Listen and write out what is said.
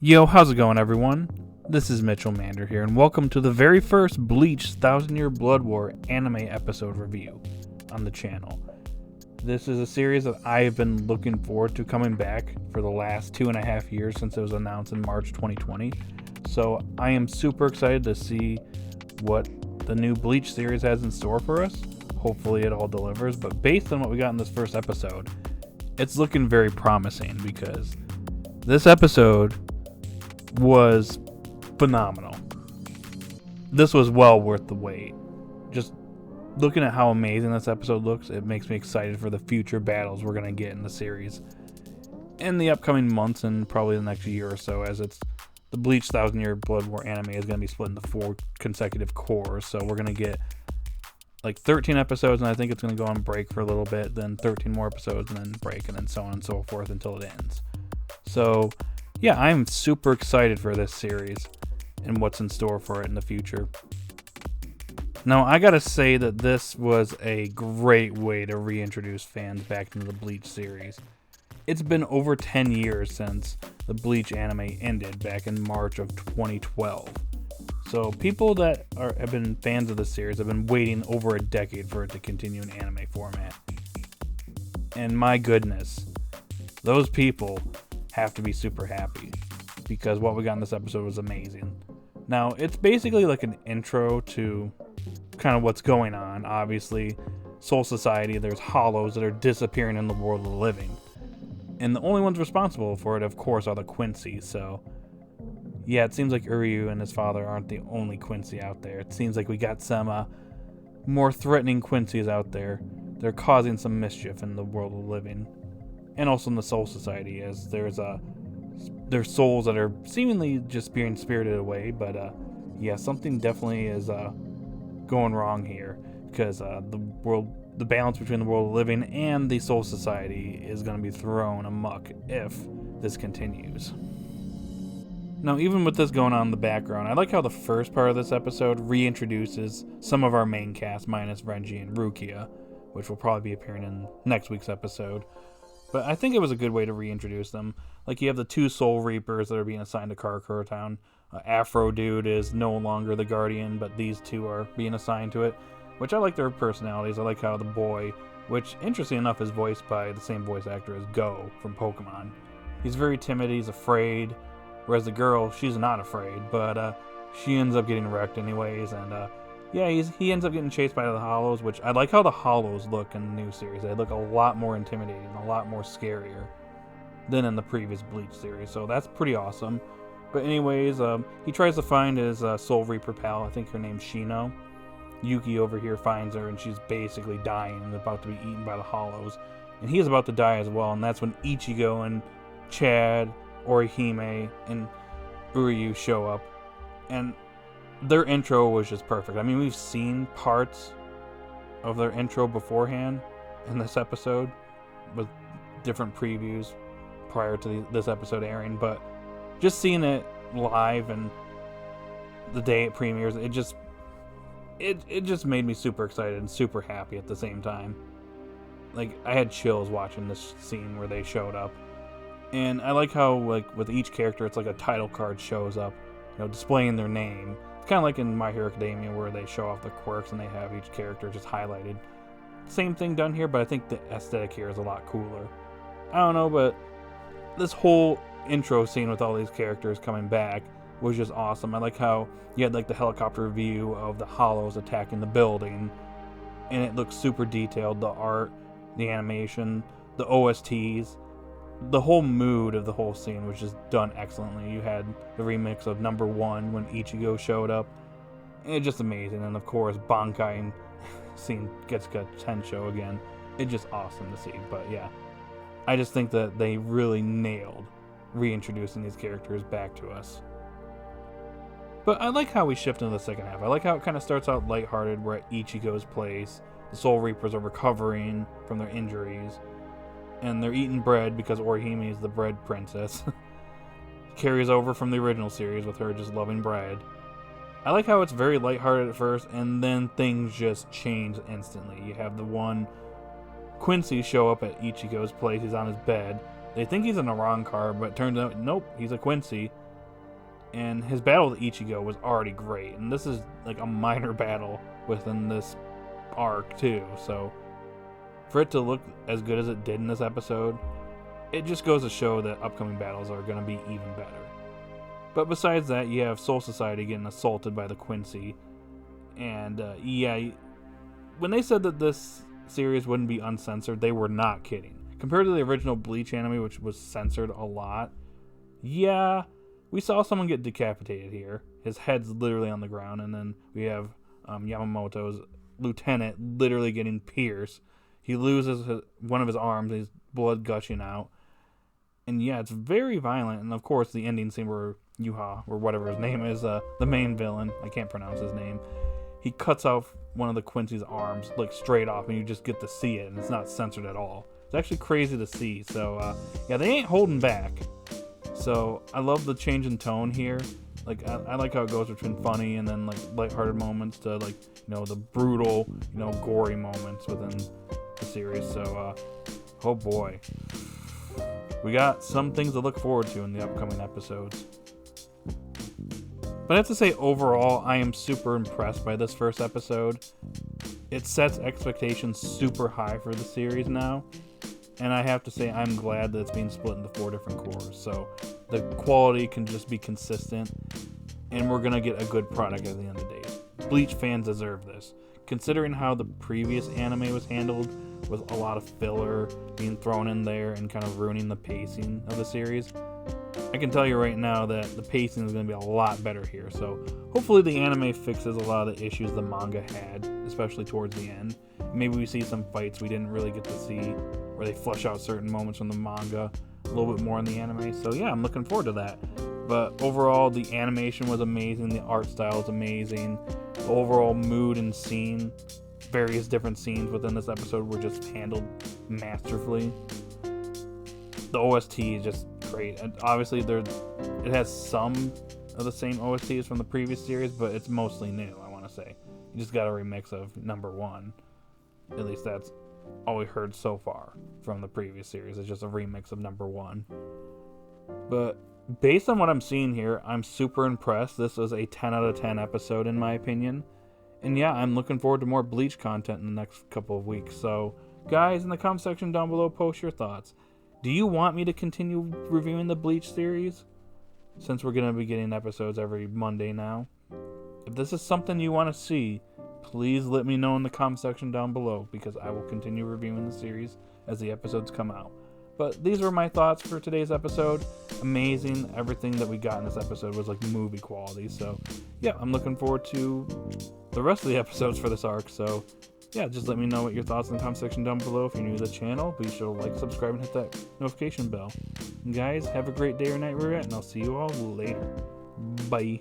Yo, how's it going, everyone? This is Mitchell Mander here, and welcome to the very first Bleach 1000-Year Blood War anime episode review on the channel. This is a series that I've been looking forward to coming back for the last 2.5 years since it was announced in March 2020. So I am super excited to see what the new Bleach series has in store for us. Hopefully it all delivers, but based on what we got in this first episode, it's looking very promising because this episode was phenomenal. This was well worth the wait. Just looking at how amazing this episode looks, it makes me excited for the future battles we're going to get in the series in the upcoming months and probably the next year or so, as it's the Bleach 1000-Year Blood War anime is going to be split into 4 consecutive cores. So we're going to get like 13 episodes, and I think it's going to go on break for a little bit, then 13 more episodes, and then break, and then so on and so forth until it ends. So yeah, I'm super excited for this series and what's in store for it in the future. Now, I gotta say that this was a great way to reintroduce fans back into the Bleach series. It's been over 10 years since the Bleach anime ended back in March of 2012. So people that have been fans of the series have been waiting over a decade for it to continue in anime format. And my goodness, those people have to be super happy because what we got in this episode was amazing. Now, it's basically like an intro to kind of what's going on. Obviously, Soul Society, there's hollows that are disappearing in the world of the living. And the only ones responsible for it, of course, are the Quincy. So, yeah, it seems like Uryu and his father aren't the only Quincy out there. It seems like we got some more threatening Quincy's out there. They're causing some mischief in the world of the living. And also in the Soul Society, as there's souls that are seemingly just being spirited away. But yeah, something definitely is going wrong here, because the balance between the world of living and the Soul Society is going to be thrown amok if this continues. Now, even with this going on in the background, I like how the first part of this episode reintroduces some of our main cast minus Renji and Rukia, which will probably be appearing in next week's episode. But I think it was a good way to reintroduce them. Like, you have the 2 Soul Reapers that are being assigned to Karakura Town. Afro Dude is no longer the Guardian, but these 2 are being assigned to it, which I like their personalities. I like how the boy, which interesting enough is voiced by the same voice actor as Go from Pokemon. He's very timid, he's afraid, whereas the girl, she's not afraid, but she ends up getting wrecked anyways, and yeah, he ends up getting chased by the Hollows, which I like how the Hollows look in the new series. They look a lot more intimidating, a lot more scarier than in the previous Bleach series, so that's pretty awesome. But anyways, he tries to find his Soul Reaper pal. I think her name's Shino. Yuki over here finds her, and she's basically dying and about to be eaten by the Hollows. And he's about to die as well, and that's when Ichigo and Chad, Orihime, and Uryu show up. And their intro was just perfect. I mean, we've seen parts of their intro beforehand in this episode with different previews prior to this episode airing, but just seeing it live and the day it premieres, it just made me super excited and super happy at the same time. Like, I had chills watching this scene where they showed up. And I like how, like, with each character, it's like a title card shows up, displaying their name. It's kind of like in My Hero Academia where they show off the quirks and they have each character just highlighted. Same thing done here, but I think the aesthetic here is a lot cooler. I don't know, but this whole intro scene with all these characters coming back was just awesome. I like how you had like the helicopter view of the Hollows attacking the building, and it looks super detailed. The art, the animation, the OSTs, the whole mood of the whole scene was just done excellently. You had the remix of Number 1 when Ichigo showed up. It's just amazing. And of course, Bankai scene gets Tensho again. It's just awesome to see. But yeah, I just think that they really nailed reintroducing these characters back to us. But I like how we shift into the second half. I like how it kind of starts out lighthearted. We're at Ichigo's place. The Soul Reapers are recovering from their injuries. And they're eating bread because Orihime is the bread princess. Carries over from the original series with her just loving bread. I like how it's very lighthearted at first, and then things just change instantly. You have the one Quincy show up at Ichigo's place. He's on his bed. They think he's in the wrong car, but it turns out, nope, he's a Quincy. And his battle with Ichigo was already great, and this is like a minor battle within this arc too. So for it to look as good as it did in this episode, it just goes to show that upcoming battles are going to be even better. But besides that, you have Soul Society getting assaulted by the Quincy. And when they said that this series wouldn't be uncensored, they were not kidding. Compared to the original Bleach anime, which was censored a lot, we saw someone get decapitated here. His head's literally on the ground. And then we have Yamamoto's lieutenant literally getting pierced. He loses one of his arms, his blood gushing out. And it's very violent. And of course, the ending scene where Yuha, or whatever his name is, the main villain, I can't pronounce his name, he cuts off one of the Quincy's arms, like straight off, and you just get to see it, and it's not censored at all. It's actually crazy to see. So, they ain't holding back. So, I love the change in tone here. Like, I like how it goes between funny and then, like, lighthearted moments to, like, the brutal, gory moments within the series. So, oh boy. We got some things to look forward to in the upcoming episodes. But I have to say, overall, I am super impressed by this first episode. It sets expectations super high for the series now. And I have to say, I'm glad that it's being split into 4 different cores. So the quality can just be consistent. And we're going to get a good product at the end of the day. Bleach fans deserve this. Considering how the previous anime was handled, with a lot of filler being thrown in there and kind of ruining the pacing of the series, I can tell you right now that the pacing is going to be a lot better here. So hopefully the anime fixes a lot of the issues the manga had, especially towards the end. Maybe we see some fights we didn't really get to see, where they flesh out certain moments from the manga a little bit more in the anime. So I'm looking forward to that. But overall, the animation was amazing, the art style is amazing, the overall mood and scene, various different scenes within this episode were just handled masterfully. The OST is just great. And obviously, it has some of the same OSTs from the previous series, but it's mostly new, I want to say. You just got a remix of number 1. At least that's all we heard so far from the previous series. It's just a remix of number 1. But based on what I'm seeing here, I'm super impressed. This was a 10 out of 10 episode in my opinion. And I'm looking forward to more Bleach content in the next couple of weeks. So, guys, in the comment section down below, post your thoughts. Do you want me to continue reviewing the Bleach series? Since we're going to be getting episodes every Monday now. If this is something you want to see, please let me know in the comment section down below, because I will continue reviewing the series as the episodes come out. But these were my thoughts for today's episode. Amazing. Everything that we got in this episode was like movie quality. So, I'm looking forward to the rest of the episodes for this arc. So, just let me know what your thoughts in the comment section down below. If you're new to the channel, be sure to like, subscribe, and hit that notification bell. And guys, have a great day or night wherever you're at, and I'll see you all later. Bye.